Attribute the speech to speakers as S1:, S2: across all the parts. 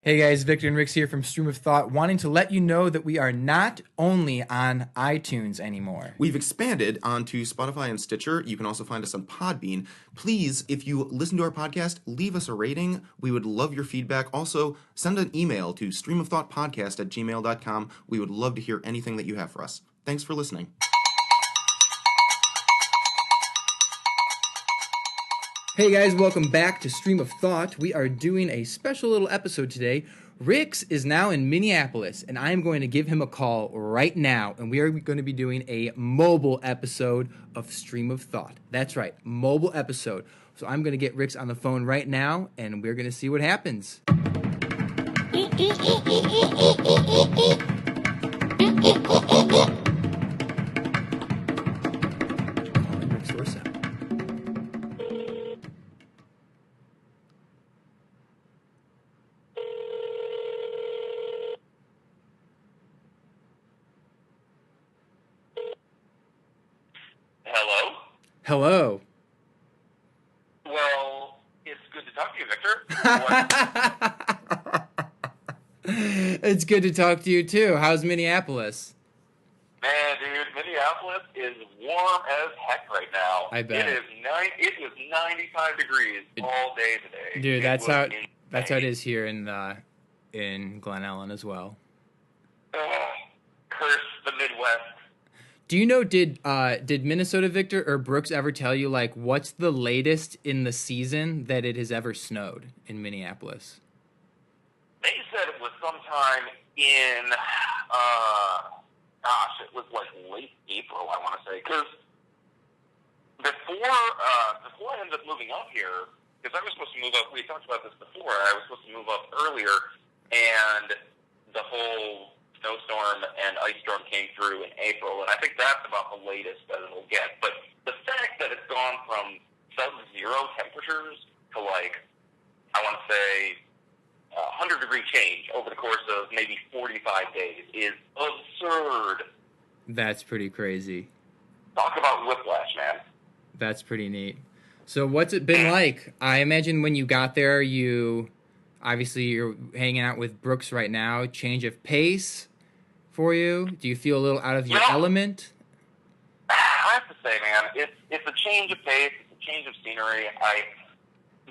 S1: Hey guys, Victor and Rix here from Stream of Thought, wanting to let you know that we are not only on iTunes anymore.
S2: We've expanded onto Spotify and Stitcher. You can also find us on Podbean. Please, if you listen to our podcast, leave us a rating. We would love your feedback. Also, send an email to streamofthoughtpodcast@gmail.com. We would love to hear anything that you have for us. Thanks for listening.
S1: Hey guys, welcome back to Stream of Thought. We are doing a special little episode today. Rix is now in Minneapolis, and I am going to give him a call right now, and we are going to be doing a mobile episode of Stream of Thought. That's right, mobile episode. So I'm going to get Rix on the phone right now, and we're going to see what happens. Calling Rix Dorsett.
S3: Hello?
S1: Hello.
S3: Well, it's good to talk to you, Victor.
S1: It's good to talk to you too. How's Minneapolis?
S3: Man, dude, Minneapolis is warm as heck right now.
S1: I bet.
S3: It is 95 degrees all day today.
S1: Dude, that's how it
S3: insane.
S1: is here in Glen Ellen as well.
S3: Curse the Midwest.
S1: Do you know, did Minnesota Victor or Brooks ever tell you, like, what's the latest in the season that it has ever snowed in Minneapolis?
S3: They said it was sometime in, it was like late April, I want to say, because before I ended up moving up here, because I was supposed to move up, we talked about this before, I was supposed to move up earlier, and the whole snowstorm and ice storm came through in April, and I think that's about the latest that it'll get. But the fact that it's gone from sub-zero temperatures to, like, I want to say 100-degree change over the course of maybe 45 days is absurd.
S1: That's pretty crazy.
S3: Talk about whiplash, man.
S1: That's pretty neat. So what's it been like? I imagine when you got there, obviously you're hanging out with Brooks right now. Change of pace for you? Do you feel a little out of your element?
S3: I have to say, man, it's a change of pace, it's a change of scenery.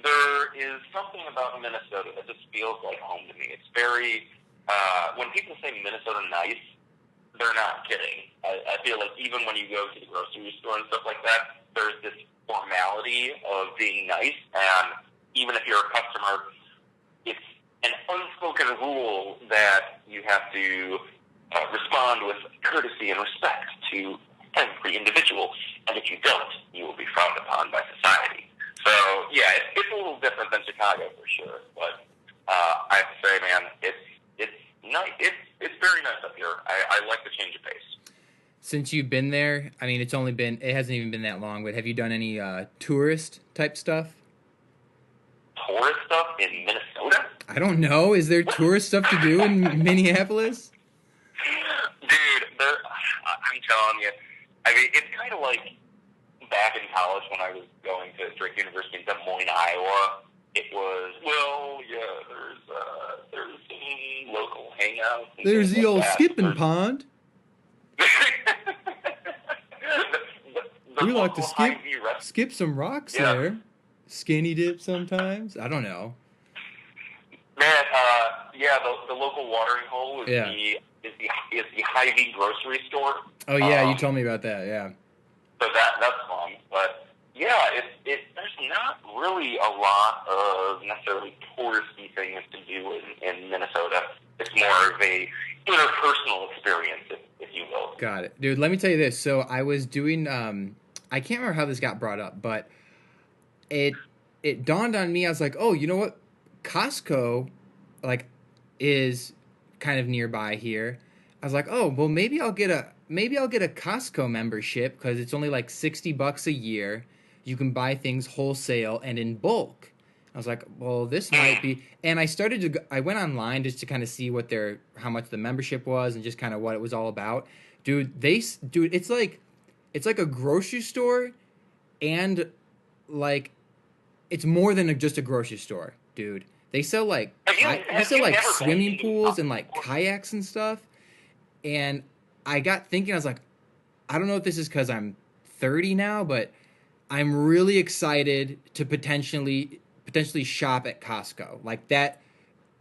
S3: There is something about Minnesota that just feels like home to me. It's very, when people say Minnesota nice, they're not kidding. I feel like even when you go to the grocery store and stuff like that, there's this formality of being nice, and even if you're a customer, it's an unspoken rule that you have to respond with courtesy and respect to every individual, and if you don't, you will be frowned upon by society. So, yeah, it's a little different than Chicago for sure, but I have to say, man, it's nice. It's very nice up here. I like the change of pace.
S1: Since you've been there, I mean, it hasn't even been that long, but have you done any tourist type stuff?
S3: Tourist stuff in Minnesota?
S1: I don't know. Is there tourist stuff to do in Minneapolis?
S3: Dude, I'm telling you, I mean, it's kind of like back in college when I was going to Drake University in Des Moines, Iowa. It was, well, yeah, there's some local hangouts.
S1: There's the old skipping pond.
S3: the
S1: We like to
S3: local
S1: skip
S3: Hy-Vee restaurant.
S1: skip some rocks
S3: Yeah.
S1: there. Skinny dip sometimes. I don't know.
S3: Man, yeah, the local watering hole is
S1: Yeah.
S3: the Hy-Vee grocery store.
S1: Oh yeah, you told me about that. Yeah.
S3: So that's fun, but yeah, there's not really a lot of necessarily touristy things to do in Minnesota. It's more of a interpersonal experience, if you will.
S1: Got it, dude. Let me tell you this. So I was doing. I can't remember how this got brought up, but it dawned on me. I was like, oh, you know what? Costco, like, is kind of nearby here. I was like, oh, well, maybe I'll get a Costco membership because it's only like $60 a year. You can buy things wholesale and in bulk. I was like, well, this might be. And I I went online just to kind of see how much the membership was and just kind of what it was all about. Dude, it's like a grocery store, and like, it's more than just a grocery store, dude. They sell like swimming pools and like kayaks and stuff. And I got thinking, I was like, I don't know if this is because I'm 30 now, but I'm really excited to potentially shop at Costco. Like that,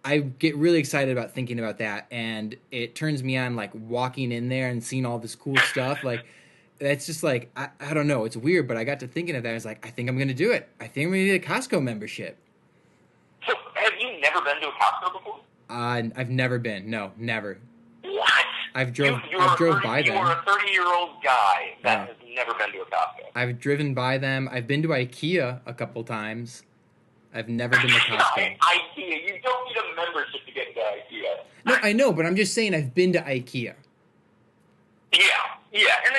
S1: I get really excited about thinking about that, and it turns me on, like walking in there and seeing all this cool stuff. Like that's just like I don't know, it's weird, but I got to thinking of that. I was like, I think I'm gonna do it. I think I'm gonna get a Costco membership.
S3: So, have you never been to a Costco before?
S1: I've never been. No, never.
S3: What?
S1: I've drove by them.
S3: You are a 30-year-old guy that has never been to a Costco.
S1: I've driven by them. I've been to IKEA a couple times. I've never been to Costco.
S3: IKEA. You don't need a membership to get into IKEA.
S1: No, I know, but I'm just saying I've been to IKEA.
S3: Yeah, and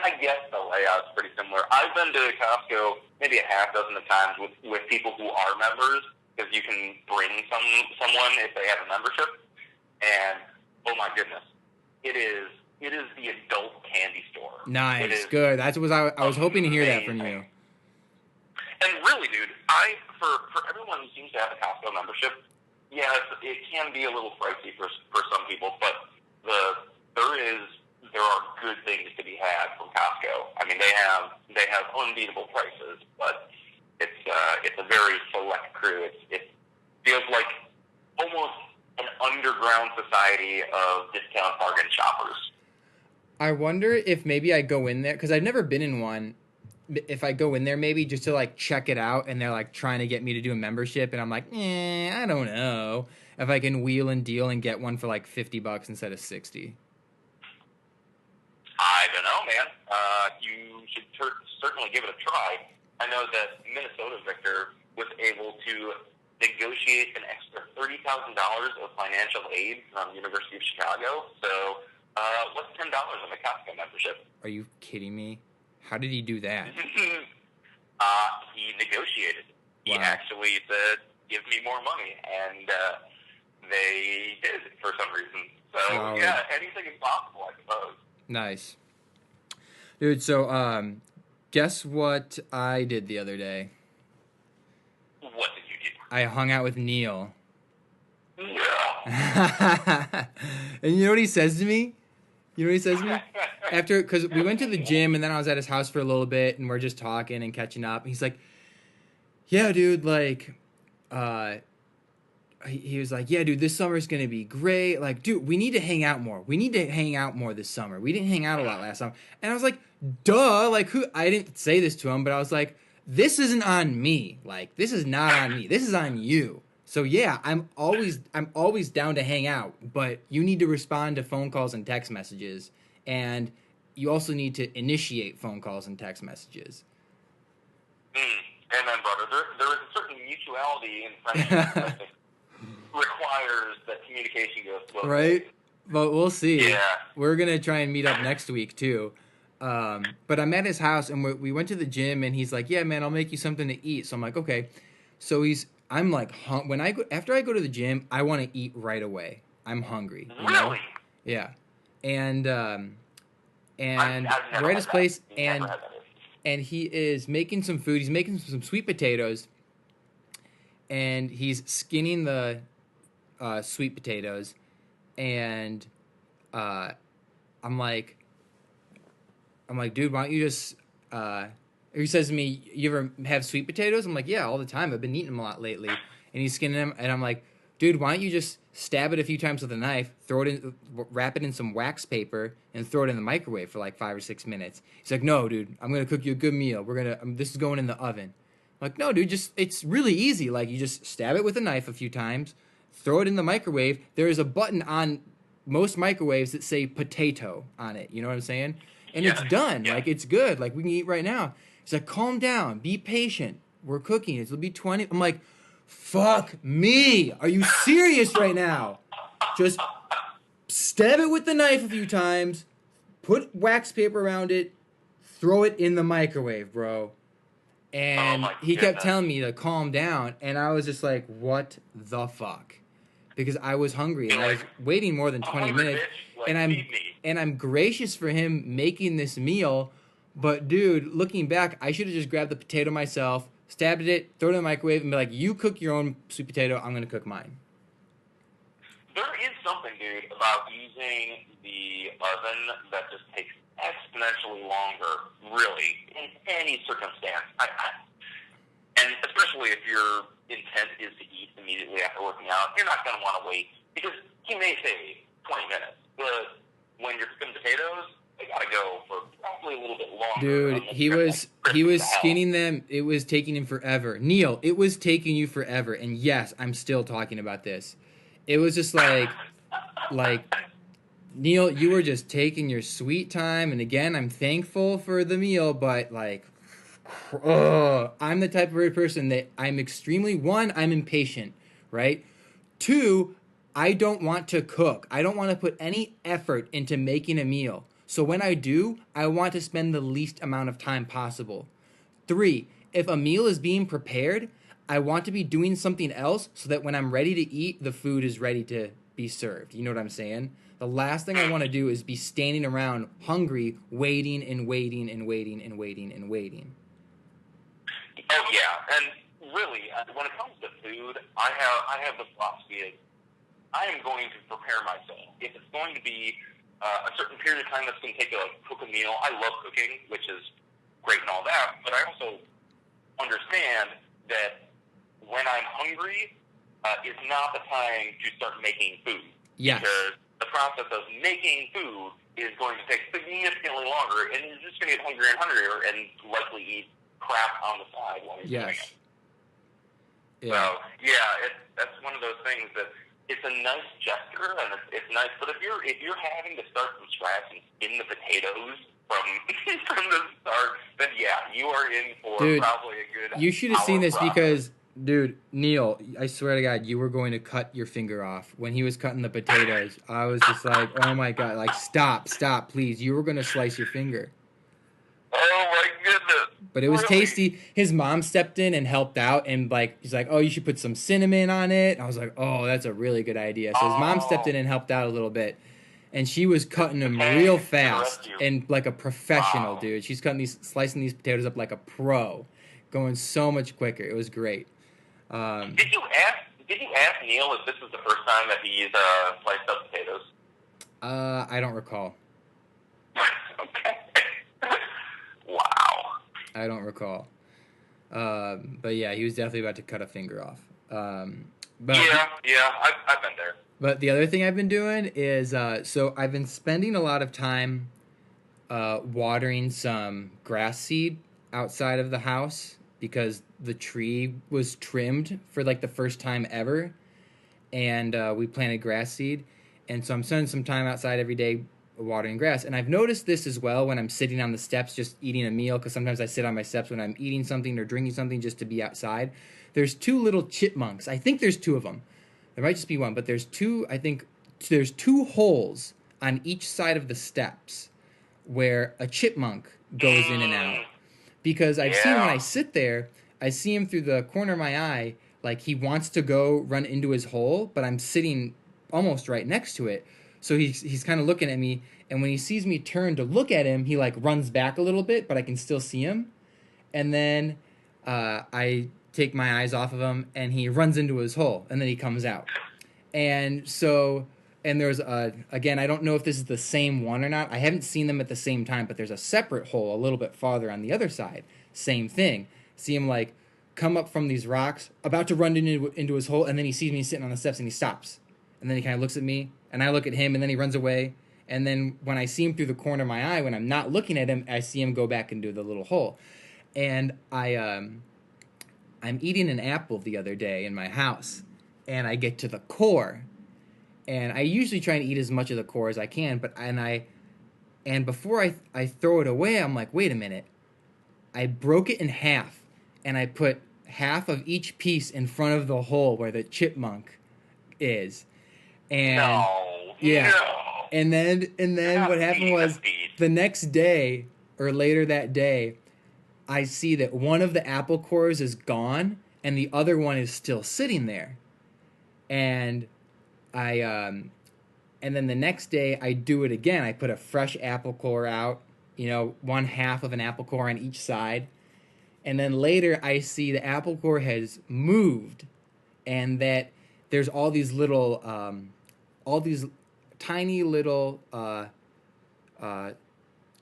S3: I guess the layout's pretty similar. I've been to Costco maybe a half dozen of times with people who are members, because you can bring someone if they have a membership, and oh my goodness, it is the adult candy store.
S1: Nice, good. That's what I was hoping to hear that from you.
S3: And really, dude, for everyone who seems to have a Costco membership, yeah, it can be a little pricey for some people, but there are good things to be had from Costco. I mean, they have unbeatable prices, but it's a very select crew. It feels like almost an underground society of discount bargain shoppers.
S1: I wonder if maybe I go in there, because I've never been in one. If I go in there maybe just to like check it out, and they're like trying to get me to do a membership, and I'm like, I don't know if I can wheel and deal and get one for like $50 instead of $60.
S3: I don't know, man. You should certainly give it a try. I know that Minnesota Victor was able to negotiate an extra $30,000 of financial aid from the University of Chicago. So, what's $10 on a Costco membership?
S1: Are you kidding me? How did he do that?
S3: He negotiated. Wow. He actually said, "Give me more money," and they did for some reason. So, wow. Yeah, anything is possible, I suppose.
S1: Nice. Dude, so, guess what I did the other day?
S3: What did you do?
S1: I hung out with Neil.
S3: Yeah.
S1: And you know what he says to me? After, because we went to the gym, and then I was at his house for a little bit, and we're just talking and catching up. He's like, yeah, dude, like, he was like, yeah, dude, this summer's going to be great. Like, dude, we need to hang out more. We need to hang out more this summer. We didn't hang out a lot last summer. And I was like, duh. Like, I didn't say this to him, but I was like, this isn't on me. Like, this is not on me. This is on you. So, yeah, I'm always down to hang out. But you need to respond to phone calls and text messages. And you also need to initiate phone calls and text messages.
S3: Amen, brother. There is a certain mutuality in friendship that requires that communication goes slow.
S1: Right? But we'll see.
S3: Yeah.
S1: We're going to try and meet up next week, too. But I'm at his house, and we went to the gym, and he's like, yeah, man, I'll make you something to eat. So I'm like, okay. So I'm like, after I go to the gym, I want to eat right away. I'm hungry.
S3: Really?
S1: Yeah. And we're at his place, and he is making some food. He's making some sweet potatoes, and he's skinning the sweet potatoes, and I'm like, dude, why don't you just? He says to me, you ever have sweet potatoes? I'm like, yeah, all the time. I've been eating them a lot lately. And he's skinning them, and I'm like, dude, why don't you just stab it a few times with a knife, wrap it in some wax paper, and throw it in the microwave for like 5 or 6 minutes. He's like, no, dude, I'm gonna cook you a good meal. This is going in the oven. I'm like, no, dude, it's really easy. Like, you just stab it with a knife a few times, throw it in the microwave. There is a button on most microwaves that say potato on it. You know what I'm saying? And it's done. Yeah. Like, it's good. Like, we can eat right now. He's like, calm down, be patient. We're cooking. It'll be 20. I'm like, fuck me. Are you serious right now? Just stab it with the knife a few times, put wax paper around it, throw it in the microwave, bro. And he kept telling me to calm down, and I was just like, what the fuck? Because I was hungry, and I was waiting more than 20 minutes, and I'm gracious for him making this meal. But, dude, looking back, I should have just grabbed the potato myself, stabbed it, throw it in the microwave, and be like, you cook your own sweet potato, I'm going to cook mine.
S3: There is something, dude, about using the oven that just takes exponentially longer, really, in any circumstance. And especially if your intent is to eat immediately after working out, you're not going to want to wait, because he may say 20 minutes, but when you're cooking potatoes, they got to go for probably a little bit longer.
S1: Dude, he was skinning them. It was taking him forever. Neil, it was taking you forever. And yes, I'm still talking about this. It was just like Neil, you were just taking your sweet time. And again, I'm thankful for the meal, but like, I'm the type of person that I'm extremely, one, I'm impatient, right? Two, I don't want to cook. I don't want to put any effort into making a meal. So when I do, I want to spend the least amount of time possible. Three, if a meal is being prepared, I want to be doing something else so that when I'm ready to eat, the food is ready to be served. You know what I'm saying? The last thing I want to do is be standing around hungry, waiting and waiting and waiting and waiting and waiting.
S3: Oh, yeah. And really, when it comes to food, I have the philosophy of I am going to prepare myself. If it's going to be a certain period of time that's going to take to cook a meal, I love cooking, which is great and all that, but I also understand that when I'm hungry, is not the time to start making food.
S1: Yes.
S3: Because the process of making food is going to take significantly longer, and you're just going to get hungrier and hungrier and likely eat crap on the side while you're doing it.
S1: Yeah.
S3: So, yeah, that's one of those things that it's a nice gesture, and it's nice. But if you're having to start from scratch and skin the potatoes from the start, then yeah, you are in for probably a good.
S1: You should have seen this
S3: process.
S1: because, dude, Neil, I swear to God, you were going to cut your finger off when he was cutting the potatoes. I was just like, oh my God, like stop, please. You were going to slice your finger.
S3: Oh my goodness.
S1: But it was
S3: Really?
S1: tasty. His mom stepped in and helped out, and like he's like, "Oh, you should put some cinnamon on it." And I was like, "Oh, that's a really good idea." So his mom stepped in and helped out a little bit, and she was cutting them real fast and like a professional, dude. She's slicing these potatoes up like a pro, going so much quicker. It was great.
S3: Did you ask Neil if this was the first time that he's sliced up potatoes?
S1: I don't recall.
S3: Okay. Wow.
S1: I don't recall. But yeah, he was definitely about to cut a finger off. But
S3: I've been there.
S1: But the other thing I've been doing is, so I've been spending a lot of time watering some grass seed outside of the house because the tree was trimmed for like the first time ever, and we planted grass seed. And so I'm spending some time outside every day watering grass. And I've noticed this as well when I'm sitting on the steps just eating a meal, because sometimes I sit on my steps when I'm eating something or drinking something just to be outside. There's two little chipmunks. I think there's two of them. There might just be one, but there's two. I think there's two holes on each side of the steps where a chipmunk goes in and out. Because I've seen when I sit there, I see him through the corner of my eye, like he wants to go run into his hole, but I'm sitting almost right next to it. So he's kind of looking at me, and when he sees me turn to look at him, he like runs back a little bit, but I can still see him. And then I take my eyes off of him, and he runs into his hole, and then he comes out. And so, and there's again, I don't know if this is the same one or not. I haven't seen them at the same time, but there's a separate hole a little bit farther on the other side. Same thing. See him like come up from these rocks, about to run into his hole, and then he sees me sitting on the steps, and he stops. And then he kind of looks at me, and I look at him, and then he runs away. And then when I see him through the corner of my eye, when I'm not looking at him, I see him go back into the little hole. And I'm eating an apple the other day in my house, and I get to the core. And I usually try and eat as much of the core as I can, and before I throw it away, I'm like, wait a minute. I broke it in half, and I put half of each piece in front of the hole where the chipmunk is. And and then what happened was the next day or later that day, I see that one of the apple cores is gone and the other one is still sitting there. And and then the next day I do it again. I put a fresh apple core out, one half of an apple core on each side. And then later I see the apple core has moved, and that there's all these tiny little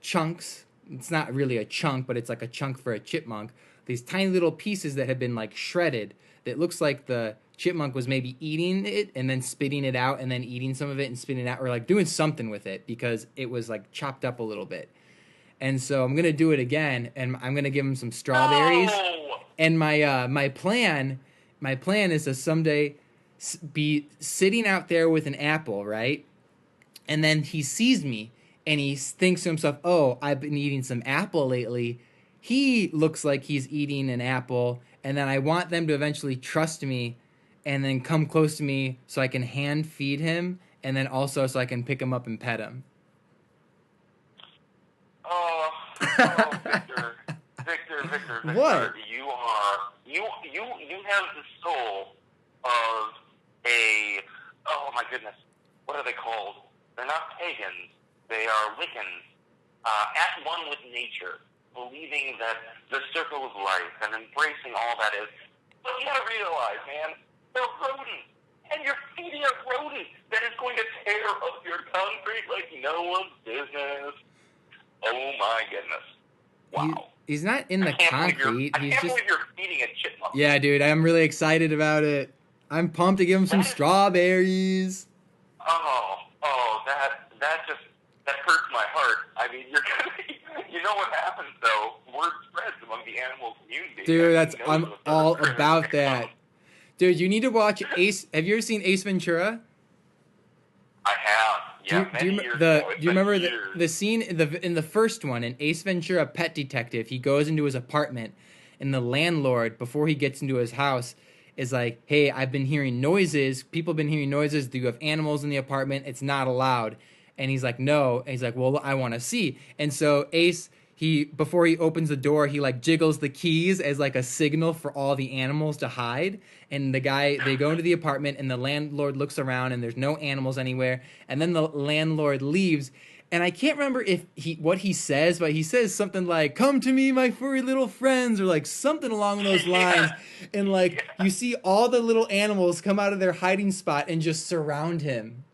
S1: chunks. It's not really a chunk, but it's like a chunk for a chipmunk. These tiny little pieces that have been like shredded. That looks like the chipmunk was maybe eating it and then spitting it out and then eating some of it and spitting it out, or like doing something with it because it was like chopped up a little bit. And so I'm gonna do it again, and I'm gonna give him some strawberries.
S3: No!
S1: And my plan is to someday be sitting out there with an apple, right? And then he sees me, and he thinks to himself, "Oh, I've been eating some apple lately. He looks like he's eating an apple." And then I want them to eventually trust me, and then come close to me so I can hand feed him, and then also so I can pick him up and pet him.
S3: Victor, Victor,
S1: What?
S3: You have the soul of a, oh my goodness, what are they called? They're not pagans, they are Wiccans, at one with nature, believing that the circle of life and embracing all that is. But you gotta realize, man, they're rodents. And you're feeding a rodent that is going to tear up your concrete like no one's business. Oh my goodness. Wow.
S1: He's not in the concrete.
S3: I can't believe you're feeding a chipmunk.
S1: Yeah, dude, I'm really excited about it. I'm pumped to give him some strawberries.
S3: That hurts my heart. I mean, you know what happens though? Word spreads among the animal community.
S1: Dude, I'm all about that. Dude, you need to watch Ace. Have you ever seen Ace Ventura?
S3: I have. Yeah,
S1: Do you remember the scene in the first one in Ace Ventura: Pet Detective? He goes into his apartment, and the landlord, before he gets into his house, is like, "Hey, I've been hearing noises. People have been hearing noises. Do you have animals in the apartment? It's not allowed." And he's like, "No." And he's like, "Well, I want to see." And so Ace, before he opens the door, he like jiggles the keys as like a signal for all the animals to hide. And they go into the apartment, and the landlord looks around, and there's no animals anywhere. And then the landlord leaves, and I can't remember what he says, but he says something like, "Come to me, my furry little friends," or like something along those lines. And like you see all the little animals come out of their hiding spot and just surround him.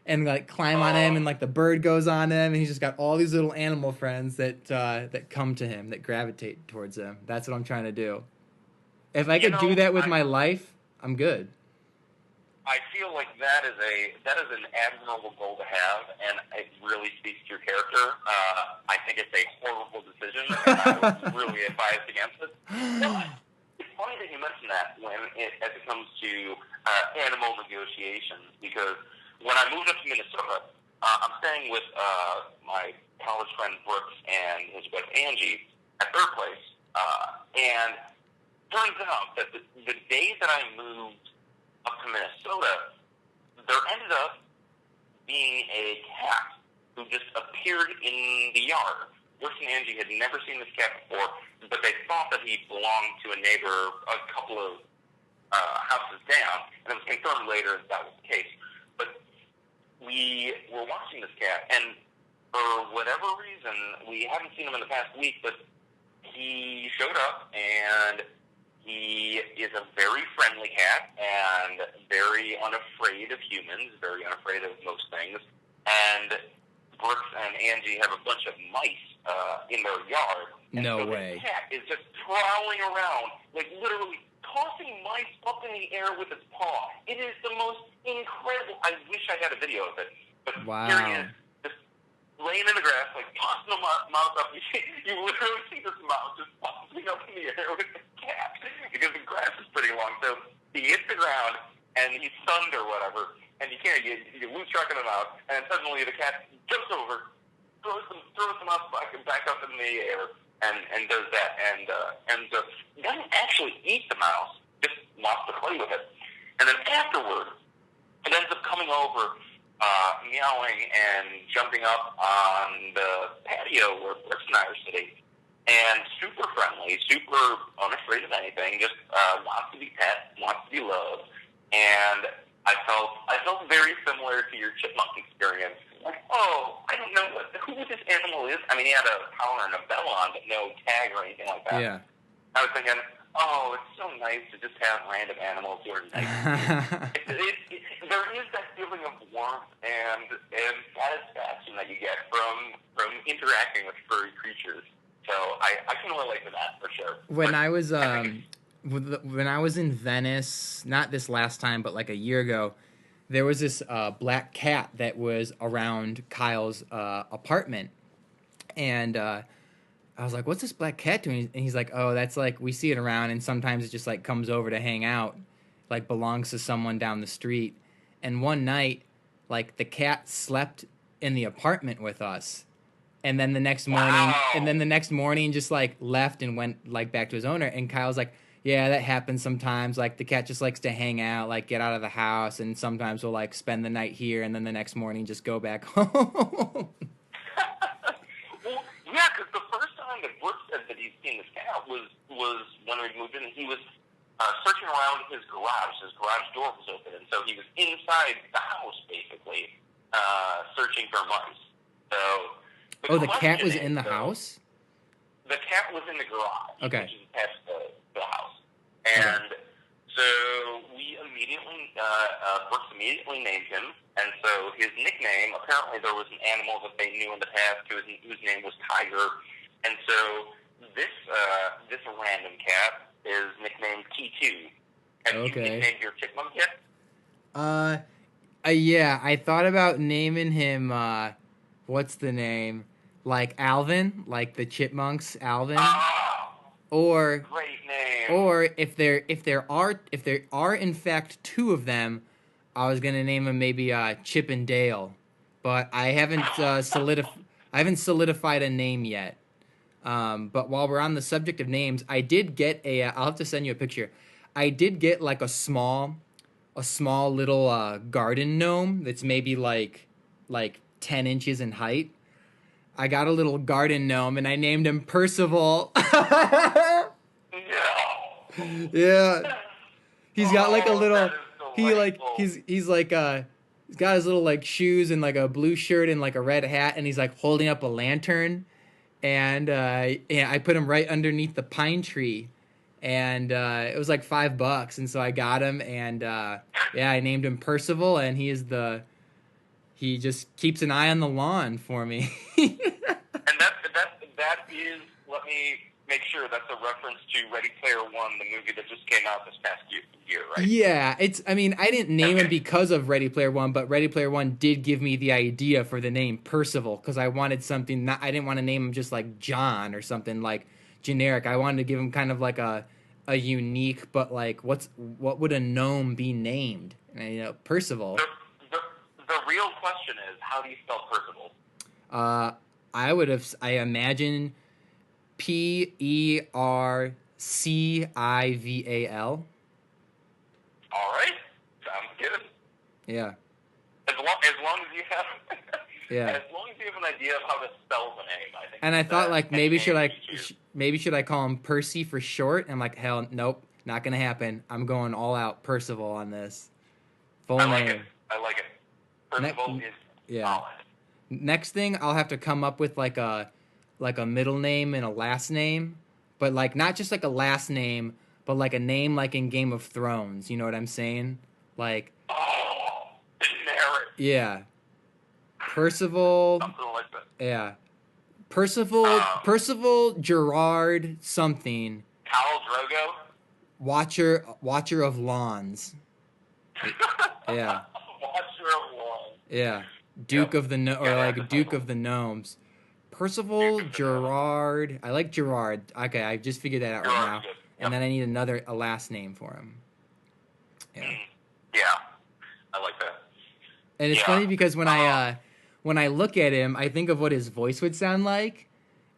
S1: And like climb on him, and like the bird goes on him, and he's just got all these little animal friends that come to him, that gravitate towards him. That's what I'm trying to do. If I could do that with my life, I'm good.
S3: I feel like that is an admirable goal to have, and it really speaks to your character. I think it's a horrible decision, and I would really advise against it. But it's funny that you mentioned that as it comes to animal negotiations, because when I moved up to Minnesota, I'm staying with my college friend Brooks and his wife Angie at their place, and turns out that the day that I moved up to Minnesota, there ended up being a cat who just appeared in the yard. Brooks and Angie had never seen this cat before, but they thought that he belonged to a neighbor a couple of houses down, and it was confirmed later that was the case. But we were watching this cat, and for whatever reason, we haven't seen him in the past week, but he showed up, and he is a very friendly cat and very unafraid of humans, very unafraid of most things. And Brooks and Angie have a bunch of mice in their yard. And
S1: No
S3: so
S1: way.
S3: The cat is just prowling around, like literally tossing mice up in the air with its paw. It is the most incredible. I wish I had a video of it. But
S1: Wow.
S3: Here he is, just laying in the grass, like tossing the mouse up. You literally see this mouse just bouncing up in the air with the cat because the grass is pretty long. So he hits the ground and he's stunned or whatever, and you lose track of the mouse, and then suddenly the cat jumps over, throws the mouse back up in the air, and does that, and doesn't actually eat the mouse, just wants to play with it. And then afterward, it ends up coming over, meowing and jumping up on the patio where Brooks and I are sitting, and super friendly, super unafraid of anything, just wants to be pet, wants to be loved. And I felt very similar to your chipmunk experience. Like, oh, I don't know who this animal is. I mean, he had a collar and a bell on, but no tag or anything like that.
S1: Yeah.
S3: I was thinking, oh, it's so nice to just have random animals who are nice. There is that feeling of warmth and satisfaction that you get from interacting with furry creatures. So I can relate to that for sure.
S1: When I was when I was in Venice, not this last time, but like a year ago, there was this black cat that was around Kyle's apartment, and I was like, "What's this black cat doing?" And he's like, "Oh, that's like we see it around, and sometimes it just like comes over to hang out, like belongs to someone down the street." And one night, like the cat slept in the apartment with us, and then the next morning, just like left and went like back to his owner. And Kyle's like, "Yeah, that happens sometimes. Like the cat just likes to hang out, like get out of the house, and sometimes we'll like spend the night here, and then the next morning just go back home."
S3: Well, yeah, because the first time that Brooke said that he'd seen this cat was when we moved in, and he was searching around his garage. His garage door was open, and so he was inside the house, basically, searching for mice. So,
S1: The cat was in the house?
S3: The cat was in the garage,
S1: okay,
S3: which is attached to the house. And so we immediately, Brooks immediately named him, and so his nickname, apparently there was an animal that they knew in the past whose name was Tiger, and so this random cat is nicknamed T2. Have you nicknamed your chipmunk yet?
S1: Yeah, I thought about naming him, what's the name? Like Alvin, like the chipmunks, Alvin. Or
S3: great name.
S1: Or if there are in fact two of them, I was gonna name him maybe Chip and Dale, but I haven't solidified a name yet. But while we're on the subject of names, I did get I'll have to send you a picture. I did get like a small little garden gnome that's maybe like 10 inches in height. I got a little garden gnome and I named him Percival. Yeah. He's got like a little he's got his little like shoes and like a blue shirt and like a red hat, and he's like holding up a lantern, and I put him right underneath the pine tree, and it was like $5, and so I got him, and I named him Percival, and he just keeps an eye on the lawn for me.
S3: And that is, let me make sure, that's a reference to Ready Player One, the movie that just came out this past year, right?
S1: Yeah, I didn't name him because of Ready Player One, but Ready Player One did give me the idea for the name Percival, because I wanted something, I didn't want to name him just like John or something like generic. I wanted to give him kind of like a unique, but like, what would a gnome be named? And, Percival.
S3: The real question is, how do you spell Percival?
S1: I imagine Percival.
S3: All right, sounds good.
S1: Yeah.
S3: As long as you have, as long as you have an idea of how to spell the name, I think.
S1: And I thought like maybe should I call him Percy for short? I'm like, hell, nope, not gonna happen. I'm going all out Percival on this. Full name.
S3: I like it. Percival is solid.
S1: Next thing, I'll have to come up with like a middle name and a last name, but like not just like a last name, but like a name like in Game of Thrones. You know what I'm saying? Like.
S3: Oh, generic.
S1: Yeah. Percival.
S3: Something like that.
S1: Yeah. Percival Gerard something.
S3: Khal Drogo.
S1: Watcher of lawns. Yeah.
S3: Watcher of lawns.
S1: Yeah. Duke of the Gnomes. Percival Gerard. I like Gerard. Okay, I just figured that out right now. Yep. And then I need a last name for him. Yeah.
S3: Yeah. I like that.
S1: And it's funny because when I look at him, I think of what his voice would sound like,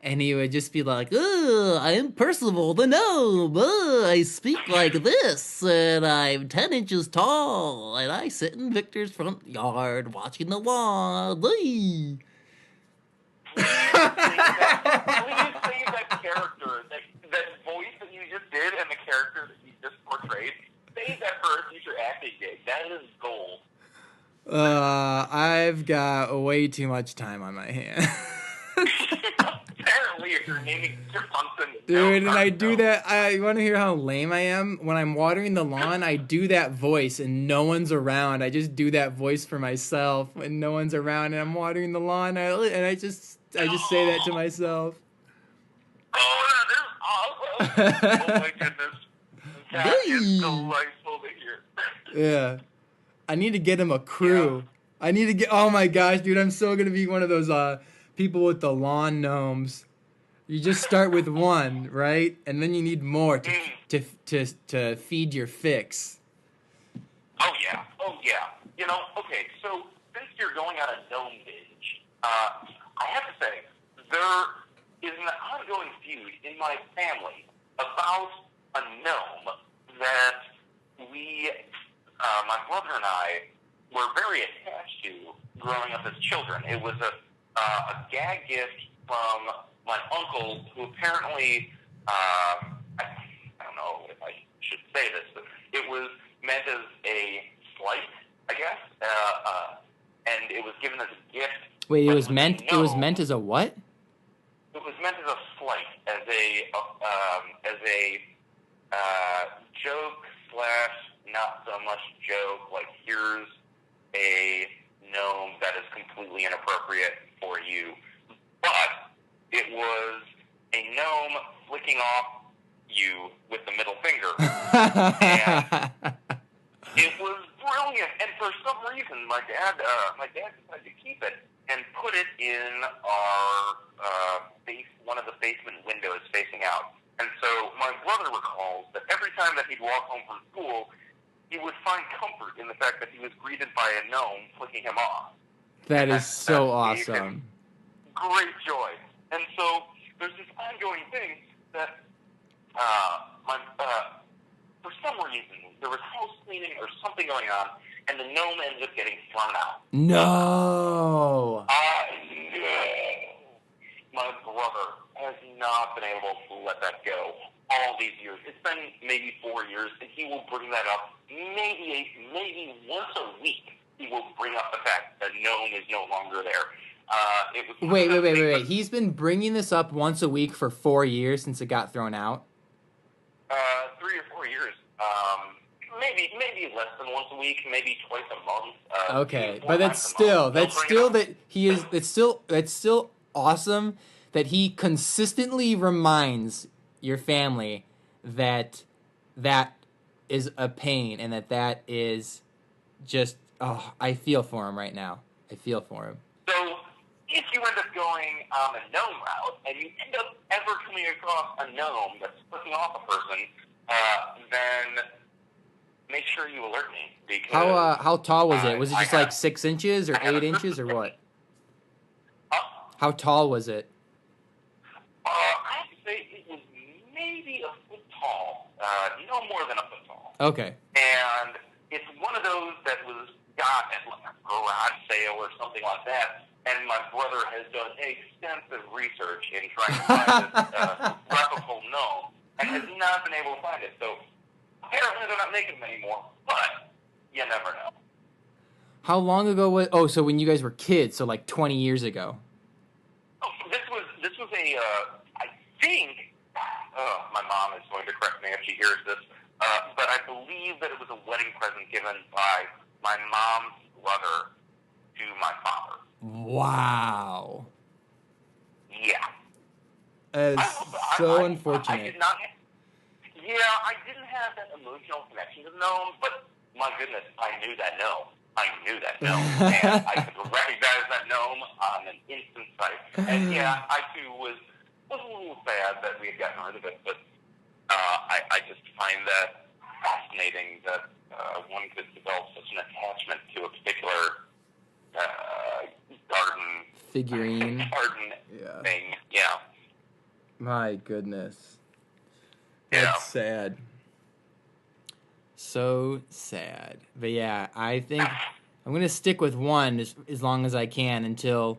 S1: and he would just be like, I am Percival the gnome. I speak like this, and I'm 10 inches tall, and I sit in Victor's front yard watching the lawn.
S3: Please say that character, that voice that you just did and the character that you just portrayed. Save that for a future acting gig. That is gold.
S1: I've got way too much time on my hands.
S3: Apparently, if you're naming chipmunks and
S1: Dude, and I do that. You want to hear how lame I am? When I'm watering the lawn, I do that voice and no one's around. I just do that voice for myself when no one's around and I'm watering the lawn. And I just say that to myself.
S3: Oh, that is awesome. Oh, my goodness. That is delightful to hear.
S1: Yeah. I need to get him a crew. Yeah. Oh my gosh, dude, I'm so going to be one of those people with the lawn gnomes. You just start with one, right? And then you need more to feed your fix.
S3: Oh, yeah. You know, okay, so since you're going on a gnome binge, I have to say, there is an ongoing feud in my family about a gnome that my brother and I were very attached to growing up as children. It was a gag gift from my uncle, who apparently, I don't know if I should say this, but it was meant as a slight, I guess, and it was given as a gift.
S1: Wait, it was meant as a what?
S3: It was meant as a slight, as a joke / not so much joke. Like, here's a gnome that is completely inappropriate for you, but it was a gnome flicking off you with the middle finger. And it was brilliant. And for some reason, my dad decided to keep it and put it in our one of the basement windows facing out. And so my brother recalls that every time that he'd walk home from school, he would find comfort in the fact that he was greeted by a gnome flicking him off.
S1: That is so awesome.
S3: Great joy. And so there's this ongoing thing that for some reason there was house cleaning or something going on, and the gnome ended up getting thrown out.
S1: No.
S3: My brother has not been able to let that go all these years. It's been maybe 4 years, and he will bring that up maybe once a week. He will bring up the fact that gnome is no longer there.
S1: Wait. He's been bringing this up once a week for 4 years since it got thrown out?
S3: 3 or 4 years. Maybe less than once a week, maybe twice a month.
S1: Okay, but that's still awesome that he consistently reminds your family that is a pain and that is just, I feel for him right now. I feel for him.
S3: So, if you end up going on the gnome route, and you end up ever coming across a gnome that's flicking off a person, then make sure you alert me. Because,
S1: how tall was it? Was it just like 6 inches or 8 inches or what? How tall was it?
S3: I have to say it was maybe a foot tall. No more than a foot tall.
S1: Okay.
S3: And it's one of those that was got at like a garage sale or something like that. And my brother has done extensive research in trying to find this replicable gnome and has not been able to find it. So apparently they're not making them anymore, but you never know.
S1: How long ago was... Oh, so when you guys were kids, so like 20 years ago.
S3: Oh, this was a, I think, my mom is going to correct me if she hears this, but I believe that it was a wedding present given by my mom's brother to my father.
S1: Wow.
S3: Yeah.
S1: That is so unfortunate.
S3: I didn't have that emotional connection to the gnome, but my goodness, I knew that gnome. And I could recognize that gnome on an instant sight. And yeah, I too was a little sad that we had gotten rid of it, but I just find that fascinating that one could develop such an attachment to a particular garden thing. Yeah.
S1: My goodness.
S3: Yeah.
S1: That's sad. So sad. But yeah, I think I'm gonna stick with one as long as I can until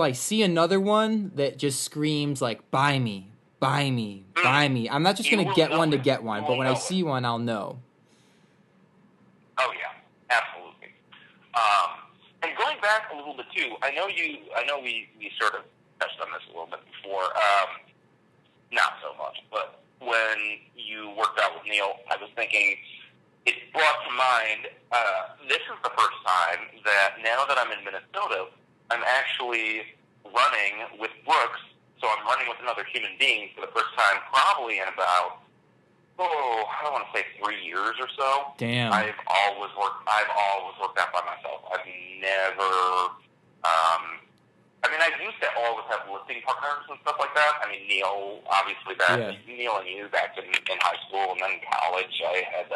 S1: I see another one that just screams like buy me. I'm not just gonna get one to get one, but when I see one, I'll know.
S3: Oh yeah, absolutely. And going back a little bit too, I know we sort of touched on this a little bit before. not so much. But when you worked out with Neil, I was thinking, it brought to mind, this is the first time that now that I'm in Minnesota, I'm actually running with Brooks. So I'm running with another human being for the first time probably in about, I don't want to say 3 years or so.
S1: Damn.
S3: I've always worked out by myself. I've never, I used to always have lifting partners and stuff like that. I mean, Neil, obviously, Neil and you back in high school, and then in college, I had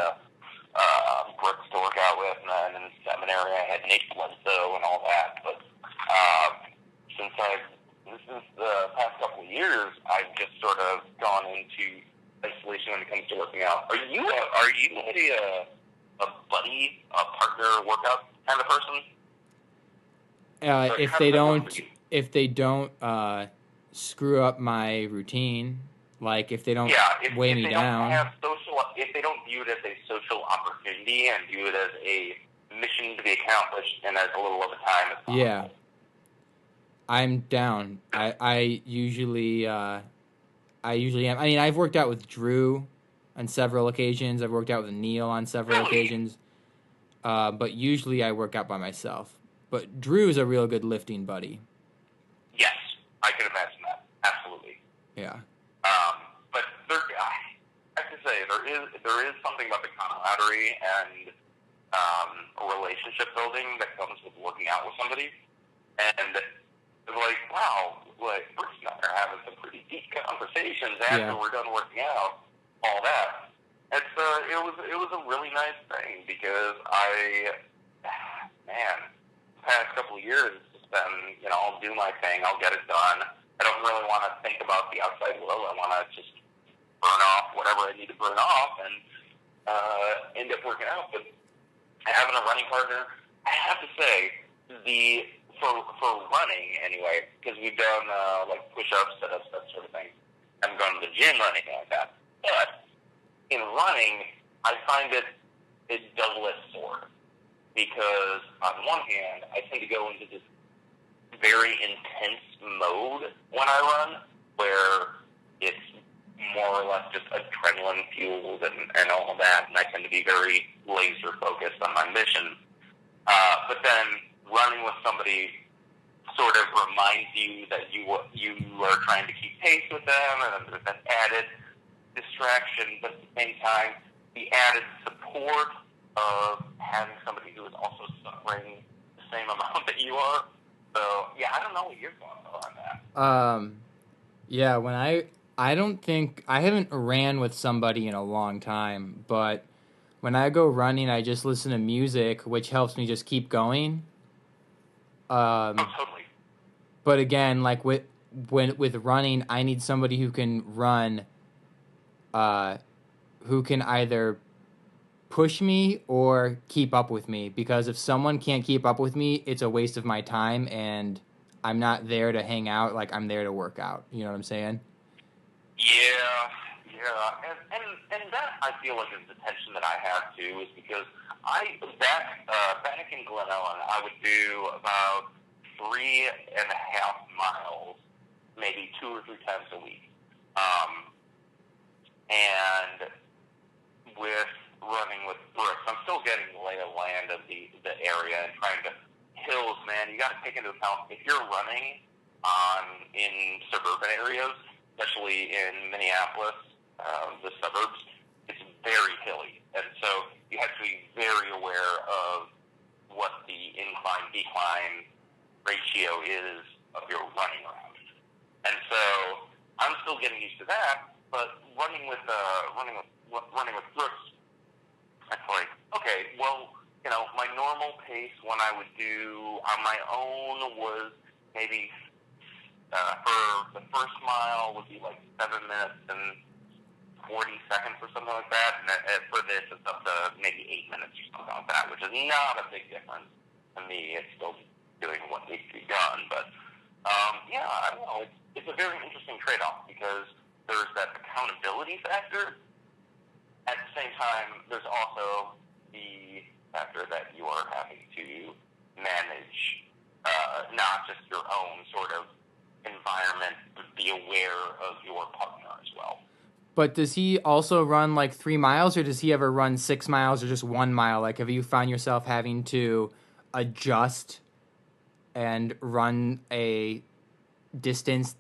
S3: Brooks to work out with, and then in seminary, I had Nate Bledsoe and all that. But since the past couple of years, I've just sort of gone into isolation when it comes to working out. Are you a buddy, a partner workout kind of person?
S1: If they don't screw up my routine, like if they don't weigh me down.
S3: If they don't view it as a social opportunity and view it as a mission to be accomplished in as little of a time as possible.
S1: Yeah. I'm down. I usually am. I mean, I've worked out with Drew on several occasions. I've worked out with Neil on several occasions. But usually I work out by myself. But Drew is a real good lifting buddy.
S3: Yes, I can imagine that. Absolutely.
S1: Yeah.
S3: But I have to say, there is something about the camaraderie and relationship building that comes with working out with somebody. And it's like, wow, Bruce and I are having some pretty deep conversations after we're done working out, all that. It was a really nice thing because the past couple of years, it's just been, I'll do my thing, I'll get it done. I don't really want to think about the outside world. I want to just burn off whatever I need to burn off and end up working out. But having a running partner, I have to say, for running anyway, because we've done like push-ups, sit-ups, that sort of thing. I haven't gone to the gym or anything like that. But in running, I find it a double-edged sword because on one hand, I tend to go into this very intense mode when I run, where it's more or less just adrenaline fueled and all that, and I tend to be very laser focused on my mission. But then running with somebody sort of reminds you that you are trying to keep pace with them, and there's that added distraction, but at the same time, the added support of having somebody who is also suffering the same amount that you are. So, yeah, I don't know what your thoughts are on that.
S1: Yeah, when I haven't ran with somebody in a long time, but when I go running, I just listen to music, which helps me just keep going.
S3: Totally.
S1: But again, like with running, I need somebody who can run, who can either push me or keep up with me. Because if someone can't keep up with me, it's a waste of my time, and I'm not there to hang out. Like, I'm there to work out. You know what I'm saying?
S3: Yeah, and that I feel like is the tension that I have too, is because back in Glen Ellen, I would do about 3.5 miles, maybe 2 or 3 times a week, and with running with Brooks, I'm still getting the lay of land of the area and trying to hills. Man, you got to take into account if you're running in suburban areas, especially in Minneapolis, the suburbs, it's very hilly. And so you have to be very aware of what the incline-decline ratio is of your running route. And so I'm still getting used to that, but running with Brooks, it's like, okay, well, my normal pace when I would do on my own was maybe for the first mile would be like 7 minutes and 40 seconds or something like that, and for this it's up to maybe 8 minutes or something like that, which is not a big difference to me. It's still doing what needs to be done, but I don't know. It's a very interesting trade-off because there's that accountability factor. At the same time, there's also the factor that you are having to manage not just your own sort of environment, but be aware of your partner as
S1: But does he also run like 3 miles, or does he ever run 6 miles or just 1 mile? Like, have you found yourself having to adjust and run a distance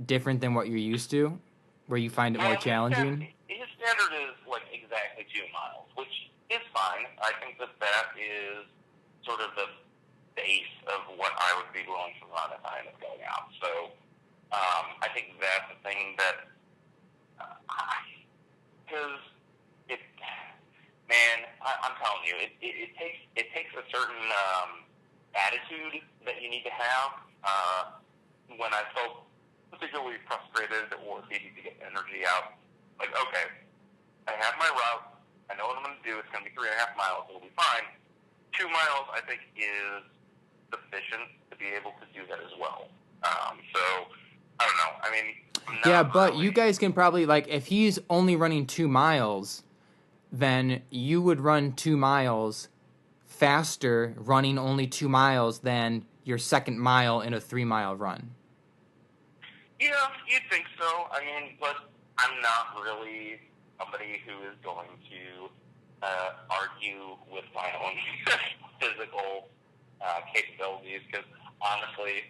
S1: different than what you're used to, where you find it more challenging?
S3: His standard is like exactly 2 miles, which is fine. I think that is sort of the base of what I would be willing to run if I end up going out. So I think that's the thing that, because I'm telling you, it takes a certain attitude that you need to have. When I felt particularly frustrated or needing to get energy out, like, okay, I have my route. I know what I'm going to do. It's going to be 3.5 miles. It'll be fine. 2 miles, I think, is sufficient to be able to do that as well. So, I don't know. I mean,
S1: Yeah, but you guys can probably, like, if he's only running 2 miles, then you would run 2 miles faster running only 2 miles than your second mile in a 3-mile run.
S3: Yeah, you'd think so. I mean, but I'm not really somebody who is going to argue with my own physical capabilities, because honestly,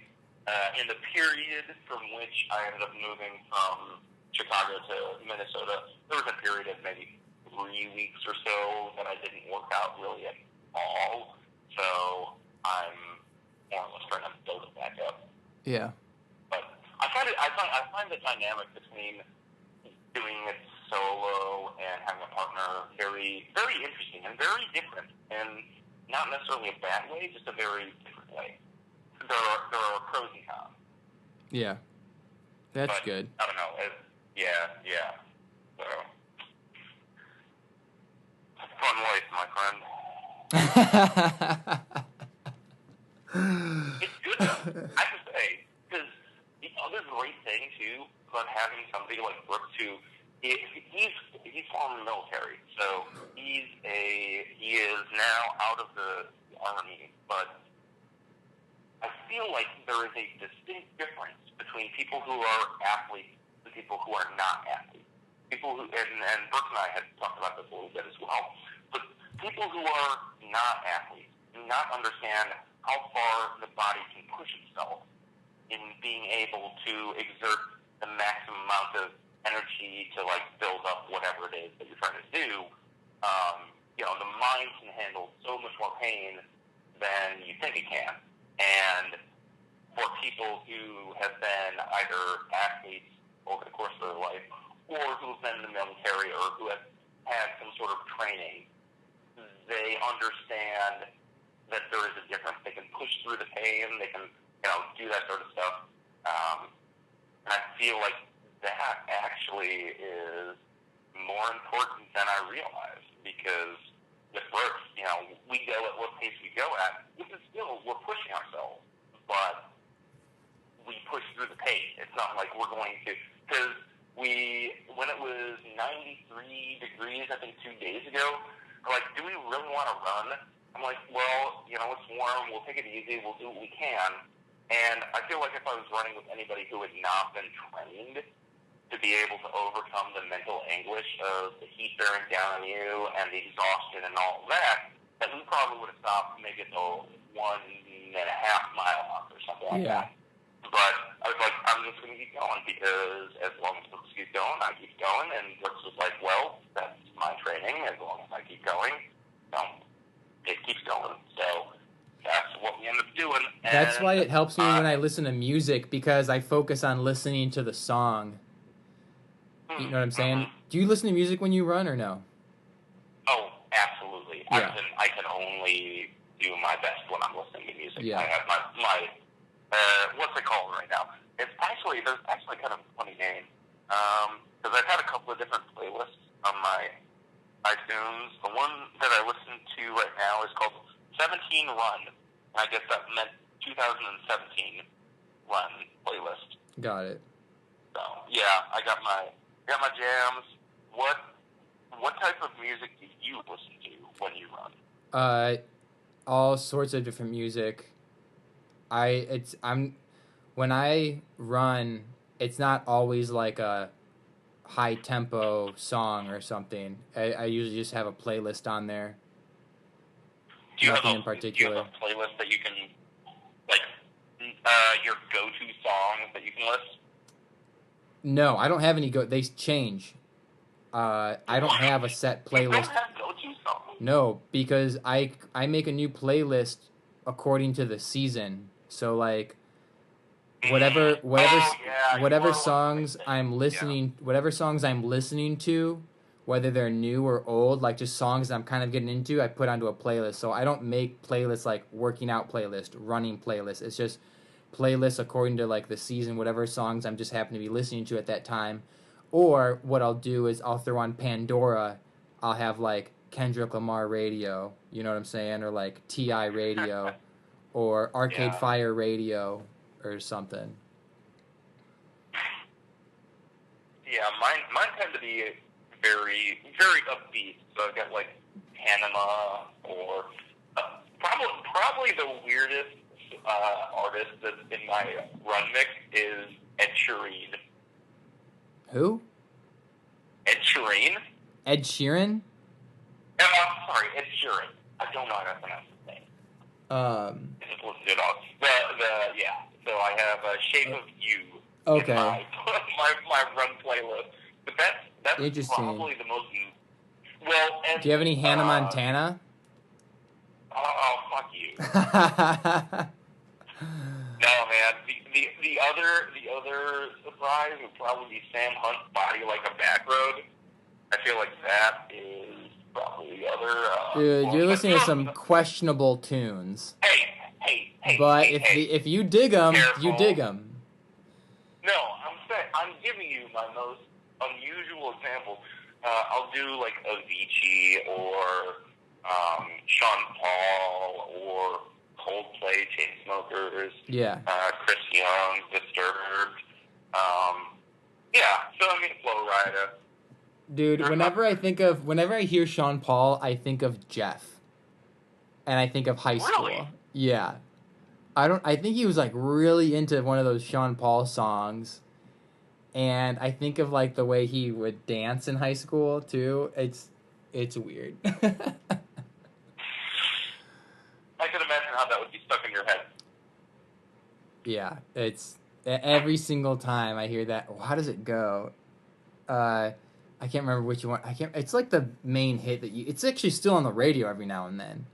S3: in the period from which I ended up moving from Chicago to Minnesota, there was a period of maybe 3 weeks or so that I didn't work out really at all. So I'm more or less trying to build it back up.
S1: Yeah.
S3: But I find the dynamic between doing it solo and having a partner very, very interesting and very different, and not necessarily a bad way, just a very different way. There are pros and cons.
S1: Yeah. That's good.
S3: I don't know. Yeah. So, fun life, my friend. It's good though, I have to say, because the other great thing too about having somebody like Brooks, who he's former military, so he is now out of the Army, but I feel like there is a distinct difference between people who are athletes and people who are not athletes. People who, and Brooks and I had talked about this a little bit as well, but people who are not athletes do not understand how far the body can push itself in being able to exert the maximum amount of energy to like build up whatever it is that you're trying to do. The mind can handle so much more pain than you think it can. And for people who have been either athletes over the course of their life, or who have been in the military, or who have had some sort of training, they understand that there is a difference. They can push through the pain. They can, do that sort of stuff. And I feel like that actually is more important than I realized, because with Brooks, we go at what pace we go at. We're pushing ourselves, but we push through the pace. It's not like we're going to, because when it was 93 degrees, I think 2 days ago, we're like, do we really want to run? I'm like, well, it's warm. We'll take it easy. We'll do what we can. And I feel like if I was running with anybody who had not been trained to be able to overcome the mental anguish of the heat bearing down on you and the exhaustion and all of that, then we probably would have stopped maybe at the 1.5 mile mark or something like that. But I was like, I'm just going to keep going, because as long as Brooks keeps going, I keep going. And Brooks was like, well, that's my training. As long as I keep going, it keeps going. So that's what we end up doing.
S1: That's why it helps me when I listen to music, because I focus on listening to the song. You know what I'm saying? Do you listen to music when you run or no?
S3: Oh, absolutely.
S1: Yeah.
S3: I can only do my best when I'm listening to music.
S1: Yeah.
S3: I have my what's it called right now? There's actually kind of a funny name, because I've had a couple of different playlists on my iTunes. The one that I listen to right now is called 17 Run. I guess that meant 2017 Run playlist.
S1: Got it.
S3: So yeah, I got my jams. What type of music do you listen to when you run?
S1: All sorts of different music. When I run, it's not always like a high tempo song or something. I usually just have a playlist on there. Nothing in particular.
S3: Do you have a playlist that you can, like, your go-to songs that you can list?
S1: No, I don't have any they change. I don't have a set playlist.
S3: You don't have go-to songs?
S1: No, because I make a new playlist according to the season. So like whatever songs I'm listening to, whether they're new or old, like just songs I'm kind of getting into, I put onto a playlist. So I don't make playlists like working out playlist, running playlist. It's just playlists according to like the season, whatever songs I'm just happen to be listening to at that time. Or what I'll do is I'll throw on Pandora. I'll have like Kendrick Lamar radio, you know what I'm saying, or like T.I. radio, or Arcade Fire radio, or something.
S3: Yeah, mine tend to be very, very upbeat. So I've got like Panama, or probably the weirdest artist that's in my run mix is Ed Sheeran.
S1: Who?
S3: Ed Sheeran.
S1: Ed Sheeran?
S3: I'm sorry, Ed Sheeran. I don't know how to pronounce his name. I just listed it off. So I have Shape of You.
S1: Okay.
S3: In my run playlist. But that's
S1: interesting.
S3: Probably the most. Well, and,
S1: do you have any Hannah Montana?
S3: Oh, fuck you. No, man. The other surprise would probably be Sam Hunt's Body Like a Back Road. I feel like that is probably the other.
S1: Dude, you're listening to some questionable tunes.
S3: Hey.
S1: But if you dig them, you dig them.
S3: No, I'm giving you my most unusual example. I'll do like Avicii or Sean Paul or Coldplay, Chainsmokers.
S1: Yeah.
S3: Chris Young, Disturbed. So I mean, Flo Rida.
S1: Dude, whenever I hear Sean Paul, I think of Jeff, and I think of high school.
S3: Really?
S1: Yeah. I think he was like really into one of those Sean Paul songs, and I think of like the way he would dance in high school too. It's weird.
S3: I can imagine how that would be stuck in your head.
S1: Yeah, it's every single time I hear that. How does it go? I can't remember which one. It's like the main hit that it's actually still on the radio every now and then.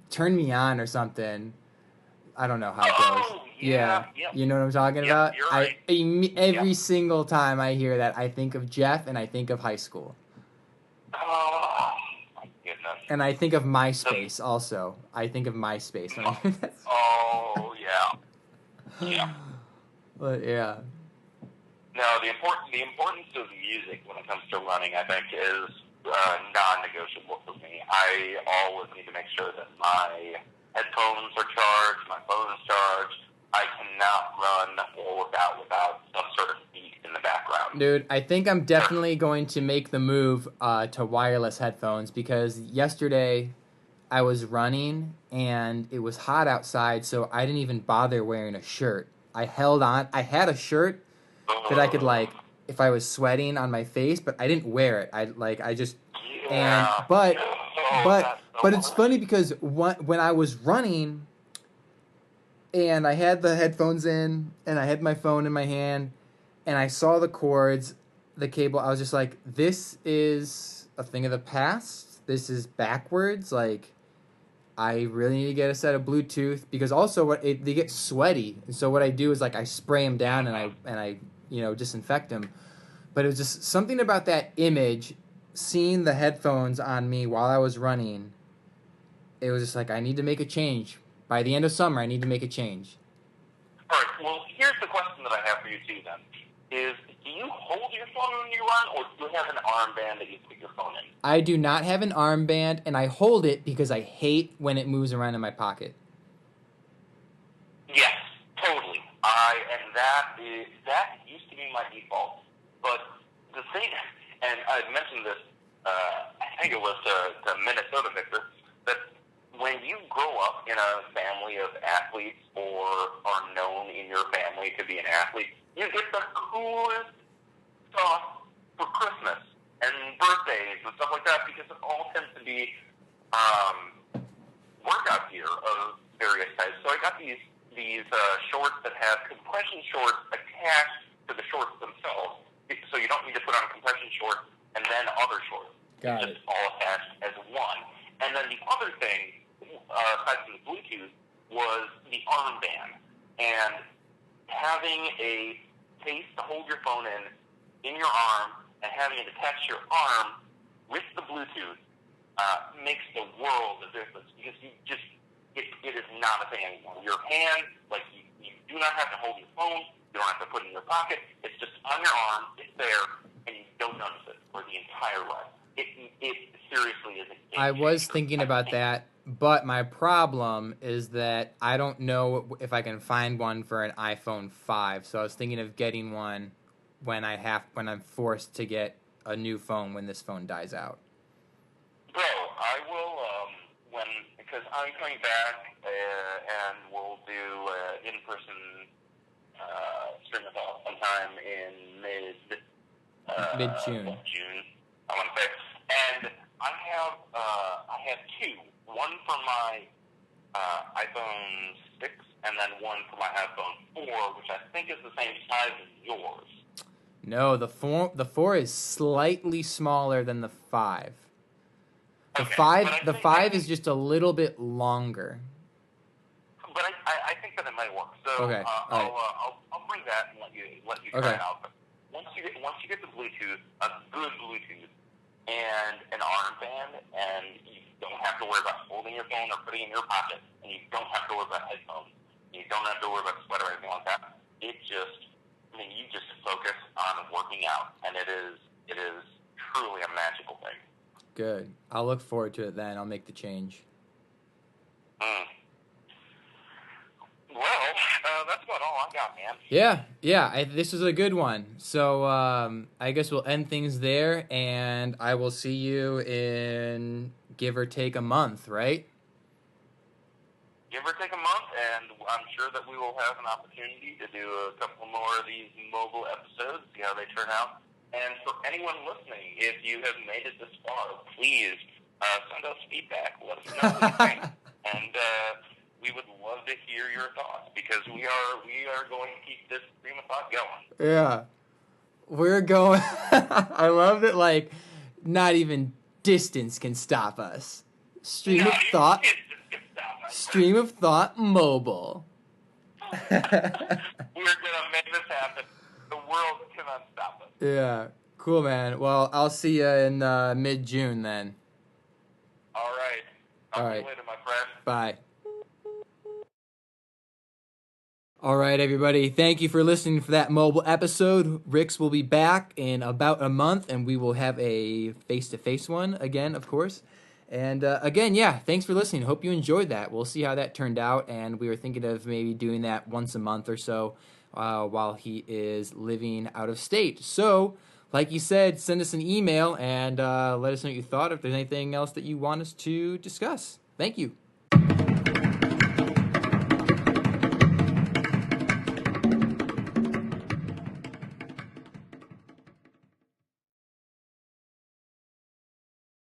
S1: Turn Me On or something. I don't know how it goes.
S3: Yeah.
S1: You know what I'm talking about?
S3: You're right.
S1: Every single time I hear that, I think of Jeff and I think of high school.
S3: Oh, my goodness.
S1: And I think of MySpace also. I think of MySpace when I hear that.
S3: Oh, yeah. Yeah.
S1: But yeah.
S3: No, the importance of music when it comes to running, I think, is non-negotiable for me. I always need to make sure that my headphones are charged, my phone is charged. I cannot run or work out without some sort of beat in the background.
S1: Dude, I think I'm definitely going to make the move to wireless headphones, because yesterday I was running and it was hot outside, so I didn't even bother wearing a shirt. I had a shirt that I could, like, if I was sweating on my face, but I didn't wear it. But it's funny because when I was running and I had the headphones in and I had my phone in my hand and I saw the cords, the cable, I was just like, this is a thing of the past. This is backwards. Like, I really need to get a set of Bluetooth, because also they get sweaty. And so what I do is, like, I spray them down and I disinfect them. But it was just something about that image, seeing the headphones on me while I was running. It was just like, I need to make a change. By the end of summer, I need to make a change.
S3: All right, well, here's the question that I have for you, too, then. Is, do you hold your phone when you run, or do you have an armband that you put your phone in?
S1: I do not have an armband, and I hold it because I hate when it moves around in my pocket.
S3: Yes, totally. That used to be my default. But the thing, and I mentioned this, I think it was to Minnesota Victor, that when you grow up in a family of athletes or are known in your family to be an athlete, you get the coolest stuff for Christmas and birthdays and stuff like that because it all tends to be workout gear of various types. So I got these shorts that have compression shorts attached to the shorts themselves. So you don't need to put on a compression short and then other shorts.
S1: Got
S3: It's
S1: it.
S3: just all attached as one. And then the other thing, aside from the Bluetooth, was the armband. And having a case to hold your phone in your arm, and having it attached to your arm with the Bluetooth makes the world of difference because it is not a thing anymore. Your hand, like you do not have to hold your phone, you don't have to put it in your pocket. It's just on your arm, it's there, and you don't notice it for the entire life. It seriously is a game
S1: I was
S3: changer.
S1: thinking about that, but my problem is that I don't know if I can find one for an iPhone 5. So I was thinking of getting one when I'm forced to get a new phone when this phone dies out.
S3: Bro, I will because I'm coming back and we'll do in-person stream of thought sometime in
S1: Mid-June.
S3: June, I want to say. And I have two. One for my iPhone 6 and then one for my iPhone 4, which I think is the same size as yours.
S1: No, the 4 is slightly smaller than the 5. The
S3: Okay,
S1: 5 is just a little bit longer.
S3: But I think that it might work. So
S1: Okay, all right.
S3: I'll bring that and let you
S1: Okay.
S3: try it out. But once you get the Bluetooth, a good Bluetooth, and an armband, and you don't have to worry about holding your phone or putting it in your pocket, and you don't have to worry about headphones, you don't have to worry about sweat or anything like that. You just focus on working out, and it is truly a magical thing.
S1: Good. I'll look forward to it then. I'll make the change.
S3: Well, that's about all I got, man.
S1: Yeah. This is a good one. So I guess we'll end things there, and I will see you in give or take a month, right?
S3: Give or take a month, and I'm sure that we will have an opportunity to do a couple more of these mobile episodes, see how they turn out. And for anyone listening, if you have made it this far, please send us feedback. Let us know what you think. And we would love to hear your thoughts because we are going to keep this stream of thought going.
S1: Yeah. We're going. I love that, like, not even distance can stop us. Stream of thought. Stream of thought mobile.
S3: We're going to make this happen. The world cannot stop us.
S1: Yeah. Cool, man. Well, I'll see you in mid-June then.
S3: All right. I'll see you later, my friend.
S1: Bye. All right, everybody. Thank you for listening for that mobile episode. Rick's will be back in about a month, and we will have a face-to-face one again, of course. And again, yeah, thanks for listening. Hope you enjoyed that. We'll see how that turned out, and we were thinking of maybe doing that once a month or so while he is living out of state. So, like you said, send us an email and let us know what you thought, if there's anything else that you want us to discuss. Thank you.